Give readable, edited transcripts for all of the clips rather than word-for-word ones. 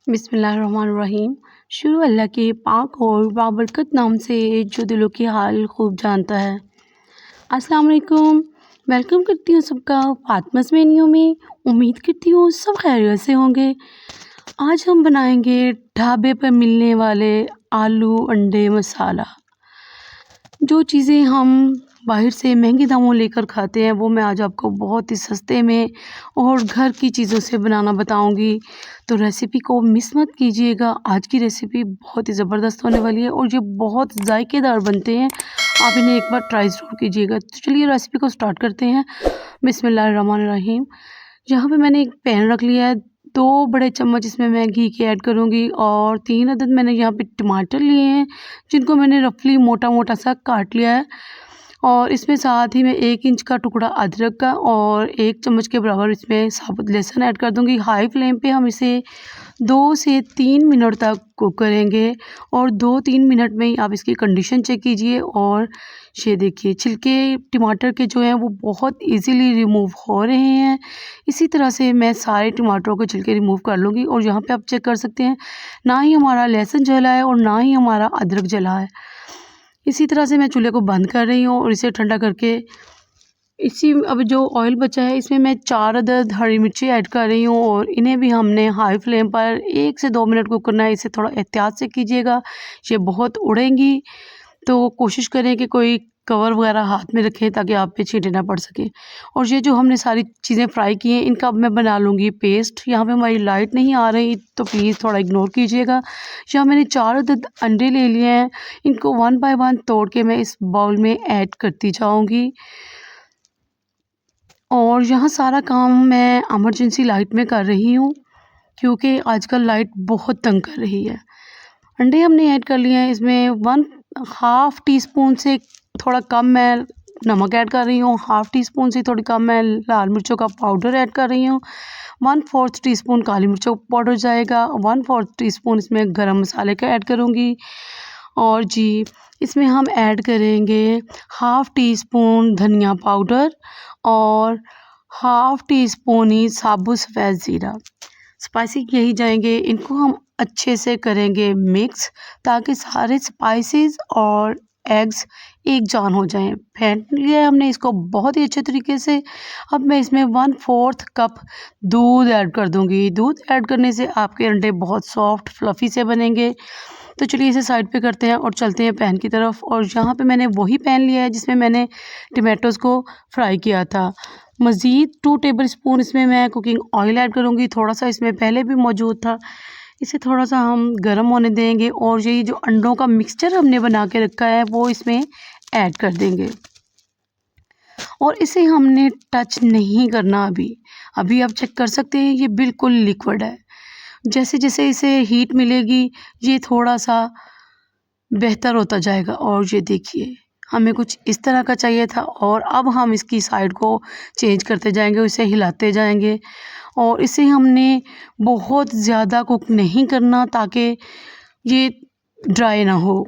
बिस्मिल्लाहिर्रहमानिर्रहीम। शुरू अल्लाह के पाक और बाबरकत नाम से जो दिलों के हाल खूब जानता है। अस्सलाम वालेकुम। वेलकम करती हूँ सबका फातिमा's मेन्यू में। उम्मीद करती हूँ सब खैरियत से होंगे। आज हम बनाएंगे ढाबे पर मिलने वाले आलू अंडे मसाला। जो चीज़ें हम बाहर से महंगे दामों लेकर खाते हैं वो मैं आज आपको बहुत ही सस्ते में और घर की चीज़ों से बनाना बताऊंगी। तो रेसिपी को मिस मत कीजिएगा। आज की रेसिपी बहुत ही ज़बरदस्त होने वाली है और ये बहुत जायकेदार बनते हैं। आप इन्हें एक बार ट्राई ज़रूर कीजिएगा। तो चलिए रेसिपी को स्टार्ट करते हैं। बिस्मिल्लाहिर्रहमानिर्रहीम। यहाँ पे मैंने एक पैन रख लिया है। 2 बड़े चम्मच इसमें मैं घी के ऐड करूँगी और 3 अदद मैंने यहाँ पे टमाटर लिए हैं जिनको मैंने रफली मोटा मोटा सा काट लिया है। और इसमें साथ ही मैं 1 इंच का टुकड़ा अदरक का और 1 चम्मच के बराबर इसमें साबुत लहसुन ऐड कर दूँगी। हाई फ्लेम पे हम इसे 2 से 3 मिनट तक कुक करेंगे और 2-3 मिनट में ही आप इसकी कंडीशन चेक कीजिए। और ये देखिए छिलके टमाटर के जो हैं वो बहुत इजीली रिमूव हो रहे हैं। इसी तरह से मैं सारे टमाटरों के छिलके रिमूव कर लूँगी। और यहाँ पे आप चेक कर सकते हैं ना ही हमारा लहसुन जला है और ना ही हमारा अदरक जला है। इसी तरह से मैं चूल्हे को बंद कर रही हूँ और इसे ठंडा करके अब जो ऑयल बचा है इसमें मैं 4 अदद हरी मिर्ची ऐड कर रही हूँ और इन्हें भी हमने हाई फ्लेम पर 1 से 2 मिनट कुक करना है। इसे थोड़ा एहतियात से कीजिएगा, ये बहुत उड़ेंगी। तो कोशिश करें कि कोई कवर वगैरह हाथ में रखें ताकि आप पे छींटे ना पड़ सके। और ये जो हमने सारी चीज़ें फ्राई की हैं इनका अब मैं बना लूँगी पेस्ट। यहाँ पे हमारी लाइट नहीं आ रही तो प्लीज़ थोड़ा इग्नोर कीजिएगा। यहाँ मैंने 4 अदद अंडे ले लिए हैं। इनको 1 बाय 1 तोड़ के मैं इस बाउल में ऐड करती जाऊँगी। और यहाँ सारा काम मैं इमरजेंसी लाइट में कर रही हूँ क्योंकि आजकल लाइट बहुत तंग कर रही है। अंडे हमने ऐड कर लिए हैं। इसमें 1/2 टीस्पून से थोड़ा कम मैं नमक ऐड कर रही हूँ। 1/2 टीस्पून से थोड़ी कम मैं लाल मिर्चों का पाउडर ऐड कर रही हूँ। 1/4 टीस्पून काली मिर्चों का पाउडर जाएगा। 1/4 टीस्पून इसमें गरम मसाले का ऐड करूँगी। और जी इसमें हम ऐड करेंगे 1/2 टीस्पून धनिया पाउडर और 1/2 टीस्पून ही साबुत सफ़ेद ज़ीरा। स्पाइसी यही जाएंगे। इनको हम अच्छे से करेंगे मिक्स ताकि सारे स्पाइसेस और एग्स एक जान हो जाएं। फेंट लिया है हमने इसको बहुत ही अच्छे तरीके से। अब मैं इसमें 1/4 कप दूध ऐड कर दूंगी। दूध ऐड करने से आपके अंडे बहुत सॉफ्ट फ्लफ़ी से बनेंगे। तो चलिए इसे साइड पे करते हैं और चलते हैं पैन की तरफ। और यहाँ पे मैंने वही पैन लिया है जिसमें मैंने टमाटोज़ को फ्राई किया था। मज़ीद 2 टेबल स्पून इसमें मैं कुकिंग ऑयल ऐड करूँगी। थोड़ा सा इसमें पहले भी मौजूद था। इसे थोड़ा सा हम गर्म होने देंगे और यही जो अंडों का मिक्सचर हमने बना के रखा है वो इसमें ऐड कर देंगे। और इसे हमने टच नहीं करना अभी आप चेक कर सकते हैं ये बिल्कुल लिक्विड है। जैसे जैसे इसे हीट मिलेगी ये थोड़ा सा बेहतर होता जाएगा। और ये देखिए हमें कुछ इस तरह का चाहिए था। और अब हम इसकी साइड को चेंज करते जाएंगे, इसे हिलाते जाएंगे। और इसे हमने बहुत ज़्यादा कुक नहीं करना ताकि ये ड्राई ना हो।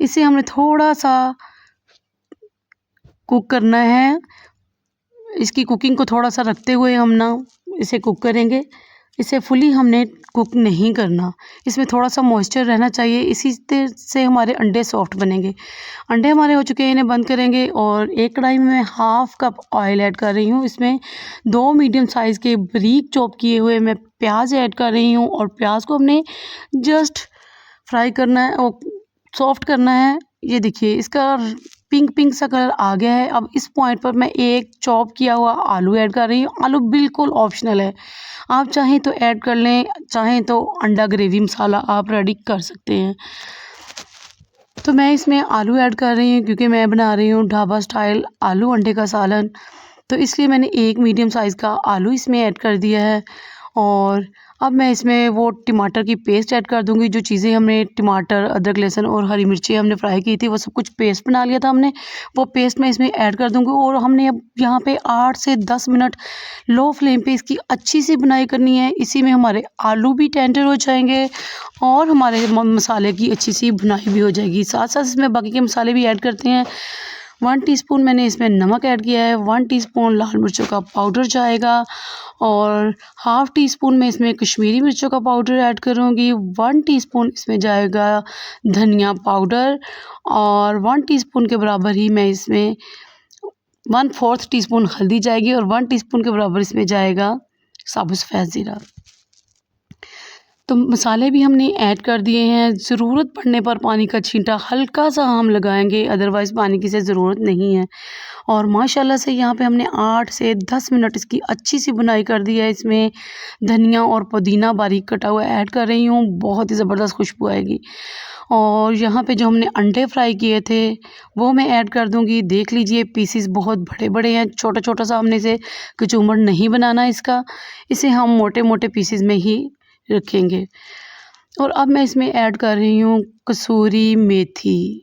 इसे हमने थोड़ा सा कुक करना है। इसकी कुकिंग को थोड़ा सा रखते हुए हम ना इसे कुक करेंगे। इसे फुली हमने कुक नहीं करना। इसमें थोड़ा सा मॉइस्चर रहना चाहिए, इसी से हमारे अंडे सॉफ्ट बनेंगे। अंडे हमारे हो चुके हैं, इन्हें बंद करेंगे। और एक कढ़ाई में मैं 1/2 कप ऑयल ऐड कर रही हूँ। इसमें 2 मीडियम साइज़ के बारीक चॉप किए हुए मैं प्याज ऐड कर रही हूँ। और प्याज को हमने जस्ट फ्राई करना है और सॉफ्ट करना है। ये देखिए इसका पिंक पिंक सा कलर आ गया है। अब इस पॉइंट पर मैं एक चॉप किया हुआ आलू ऐड कर रही हूँ। आलू बिल्कुल ऑप्शनल है, आप चाहें तो ऐड कर लें, चाहें तो अंडा ग्रेवी मसाला आप रेडी कर सकते हैं। तो मैं इसमें आलू ऐड कर रही हूँ क्योंकि मैं बना रही हूँ ढाबा स्टाइल आलू अंडे का सालन। तो इसलिए मैंने एक मीडियम साइज़ का आलू इसमें ऐड कर दिया है। और अब मैं इसमें वो टमाटर की पेस्ट ऐड कर दूंगी। जो चीज़ें हमने टमाटर अदरक लहसुन और हरी मिर्ची हमने फ्राई की थी वो सब कुछ पेस्ट बना लिया था हमने, वो पेस्ट मैं इसमें ऐड कर दूंगी। और हमने अब यहाँ पे 8 से 10 मिनट लो फ्लेम पे इसकी अच्छी सी बुनाई करनी है। इसी में हमारे आलू भी टेंडर हो जाएंगे और हमारे मसाले की अच्छी सी बुनाई भी हो जाएगी। साथ साथ इसमें बाकी के मसाले भी ऐड करते हैं। 1 टीस्पून मैंने इसमें नमक ऐड किया है, 1 टीस्पून लाल मिर्चों का पाउडर जाएगा और हाफ़ टी स्पून मैं इसमें कश्मीरी मिर्चों का पाउडर ऐड करूँगी, 1 टीस्पून इसमें जाएगा धनिया पाउडर और 1 टीस्पून के बराबर ही मैं इसमें 1/4 टीस्पून हल्दी जाएगी और 1 टीस्पून के बराबर इसमें जाएगा साबुत सफ़ेद ज़ीरा। तो मसाले भी हमने ऐड कर दिए हैं। ज़रूरत पड़ने पर पानी का छींटा हल्का सा हम लगाएंगे, अदरवाइज़ पानी की से ज़रूरत नहीं है। और माशाल्लाह से यहाँ पे हमने 8 से 10 मिनट इसकी अच्छी सी बुनाई कर दी है। इसमें धनिया और पुदीना बारीक कटा हुआ ऐड कर रही हूँ, बहुत ही ज़बरदस्त खुशबू आएगी। और यहाँ पे जो हमने अंडे फ्राई किए थे वो मैं ऐड कर दूँगी। देख लीजिए पीसेस बहुत बड़े-बड़े हैं, छोटा-छोटा सा हमने इसे कचूमर नहीं बनाना इसका, इसे हम मोटे-मोटे पीसेस में ही रखेंगे। और अब मैं इसमें ऐड कर रही हूँ कसूरी मेथी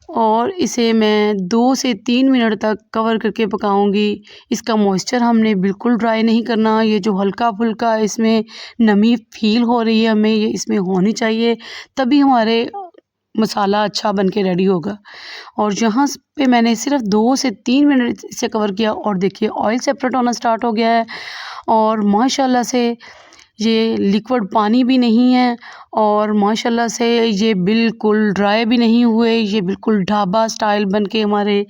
और इसे मैं 2 से 3 मिनट तक कवर करके पकाऊंगी। इसका मॉइस्चर हमने बिल्कुल ड्राई नहीं करना, ये जो हल्का-फुल्का इसमें नमी फ़ील हो रही है हमें ये इसमें होनी चाहिए, तभी हमारे मसाला अच्छा बन के रेडी होगा। और यहाँ पे मैंने सिर्फ 2 से 3 मिनट इसे कवर किया और देखिए ऑयल सेपरेट होना स्टार्ट हो गया है और माशाल्लाह से ये लिक्विड पानी भी नहीं है और माशाल्लाह से ये बिल्कुल ड्राई भी नहीं हुए, ये बिल्कुल ढाबा स्टाइल बन के हमारे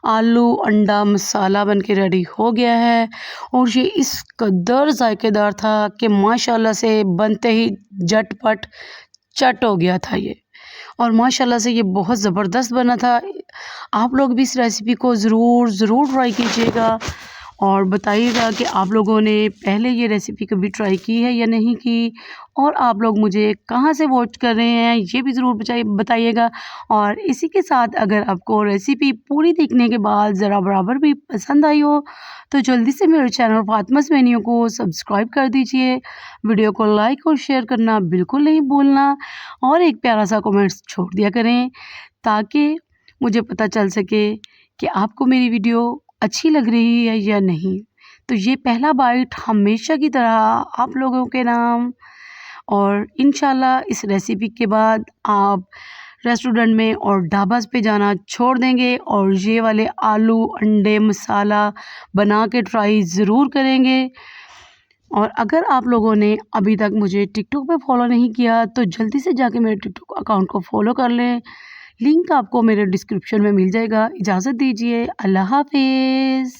आलू अंडा मसाला बन के रेडी हो गया है। और ये इस कदर ज़ायकेदार था कि माशाल्लाह से बनते ही झटपट चट हो गया था ये। और माशाल्लाह से ये बहुत ज़बरदस्त बना था। आप लोग भी इस रेसिपी को ज़रूर ट्राई कीजिएगा और बताइएगा कि आप लोगों ने पहले ये रेसिपी कभी ट्राई की है या नहीं की, और आप लोग मुझे कहाँ से वॉच कर रहे हैं ये भी ज़रूर बताइएगा। और इसी के साथ अगर आपको रेसिपी पूरी देखने के बाद ज़रा बराबर भी पसंद आई हो तो जल्दी से मेरे चैनल फातिमास मेन्यू को सब्सक्राइब कर दीजिए, वीडियो को लाइक और शेयर करना बिल्कुल नहीं भूलना और एक प्यारा सा कमेंट्स छोड़ दिया करें ताकि मुझे पता चल सके कि आपको मेरी वीडियो अच्छी लग रही है या नहीं। तो ये पहला बाइट हमेशा की तरह आप लोगों के नाम, और इंशाल्लाह इस रेसिपी के बाद आप रेस्टोरेंट में और ढाबास पे जाना छोड़ देंगे और ये वाले आलू अंडे मसाला बना के ट्राई ज़रूर करेंगे। और अगर आप लोगों ने अभी तक मुझे टिकटॉक पे फॉलो नहीं किया तो जल्दी से जाके मेरे टिकटॉक अकाउंट को फॉलो कर लें, लिंक आपको मेरे डिस्क्रिप्शन में मिल जाएगा। इजाज़त दीजिए, अल्लाह हाफिज़।